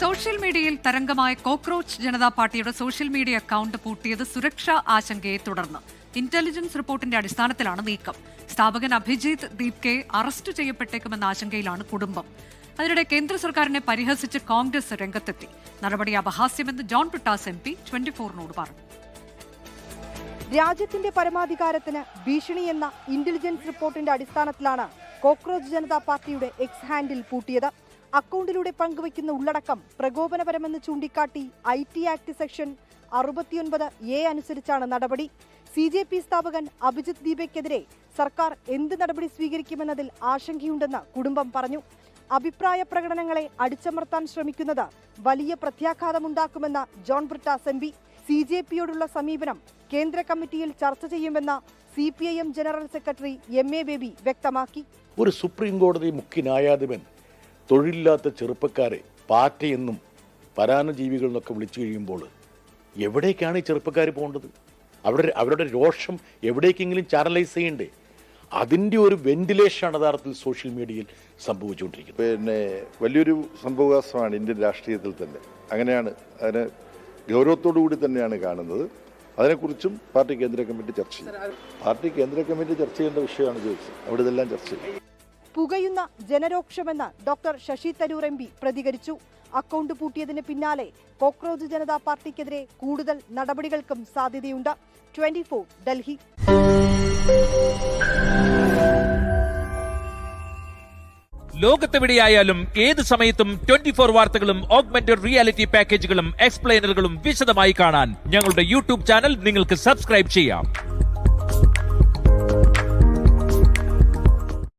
Social മീഡിയയിൽ തരംഗമായ cockroach Janata പാർട്ടിയുടെ social media account പൂട്ടിയത് സുരക്ഷാ ആശങ്കയെ തുടർന്ന്. ഇന്റലിജൻസ് റിപ്പോർട്ടിന്റെ അടിസ്ഥാനത്തിലാണ് നീക്കം. സ്ഥാപകൻ അഭിജിത്ത് ദീപ്കെ അറസ്റ്റ് ചെയ്യപ്പെട്ടേക്കുമെന്ന ആശങ്കയിലാണ് കുടുംബം. അതിനിടെ കേന്ദ്ര സർക്കാരിനെ പരിഹസിച്ച് കോൺഗ്രസ് രംഗത്തെത്തി. നടപടി അപഹാസ്യമെന്ന് ജോൺ ബ്രിട്ടാസ് MP 24നോട് പറഞ്ഞു. രാജ്യത്തിന്റെ പരമാധികാരത്തിന് ഭീഷണിയെന്ന ഇന്റലിജൻസ് റിപ്പോർട്ടിന്റെ അടിസ്ഥാനത്തിലാണ് കോക്രോച്ച് ജനതാ പാർട്ടിയുടെ എക്സ് ഹാൻഡിൽ പൂട്ടിയത്. അക്കൗണ്ടിലൂടെ പങ്കുവയ്ക്കുന്ന ഉള്ളടക്കം പ്രകോപനപരമെന്ന് ചൂണ്ടിക്കാട്ടി IT ആക്ട് സെക്ഷൻ 69A അനുസരിച്ചാണ് നടപടി. CJP സ്ഥാപകൻ അഭിജിത്ത് ദീപയ്ക്കെതിരെ സർക്കാർ എന്ത് നടപടി സ്വീകരിക്കുമെന്നതിൽ ആശങ്കയുണ്ടെന്ന് കുടുംബം പറഞ്ഞു. അഭിപ്രായ പ്രകടനങ്ങളെ അടിച്ചമർത്താൻ ശ്രമിക്കുന്നത് വലിയ പ്രത്യാഘാതമുണ്ടാക്കുമെന്ന ജോൺ ബ്രിട്ടാസ് MP. CJPയോടുള്ള സമീപനം കേന്ദ്ര കമ്മിറ്റിയിൽ ചർച്ച ചെയ്യുമെന്ന CPIM general secretary MA baby വ്യക്തമാക്കി. ഒരു സുപ്രീം കോടതി മുഖ്യ ന്യായാധിപൻ തൊഴിലില്ലാത്ത ചെറുപ്പക്കാരെ പാറ്റയെന്നും പരാന്നജീവികൾ എന്നൊക്കെ വിളിച്ചു കഴിയുമ്പോൾ എവിടേക്കാണ് ഈ ചെറുപ്പക്കാർ പോകേണ്ടത്? അവരുടെ രോഷം എവിടേക്കെങ്കിലും ചാനലൈസ് ചെയ്യണ്ടേ? അതിൻ്റെ ഒരു വെന്റിലേഷനാണ് യഥാർത്ഥത്തിൽ സോഷ്യൽ മീഡിയയിൽ സംഭവിച്ചുകൊണ്ടിരിക്കുന്നത്. പിന്നെ വലിയൊരു സംഭവവികാസമാണ് ഇന്ത്യൻ രാഷ്ട്രീയത്തിൽ തന്നെ. അങ്ങനെയാണ് അതിനെ ഗൗരവത്തോടു കൂടി തന്നെയാണ് കാണുന്നത്. അതിനെക്കുറിച്ചും പാർട്ടി കേന്ദ്ര കമ്മിറ്റി ചർച്ച ചെയ്യും. പാർട്ടി കേന്ദ്ര കമ്മിറ്റി ചർച്ച ചെയ്യേണ്ട വിഷയമാണ് ചോദിച്ചത്. അവിടെ ഇതെല്ലാം ചർച്ച ചെയ്യും. പുകയുന്ന ജനരോക്ഷമെന്ന് ഡോക്ടർ ശശി തരൂർ MP പ്രതികരിച്ചു. അക്കൗണ്ട് പൂട്ടിയതിന് പിന്നാലെ കോക്രോച്ച് ജനതാ പാർട്ടിക്കെതിരെ കൂടുതൽ നടപടികൾക്കും സാധ്യതയുണ്ട്. 24 ഡൽഹി. ലോകത്തെവിടെയായാലും ഏത് സമയത്തും 24 വാർത്തകളും ഓഗ്മെന്റഡ് റിയാലിറ്റി പാക്കേജുകളും എക്സ്പ്ലെയിനറുകളും വിശദമായി കാണാൻ ഞങ്ങളുടെ YouTube ചാനൽ നിങ്ങൾക്ക് സബ്സ്ക്രൈബ് ചെയ്യാം.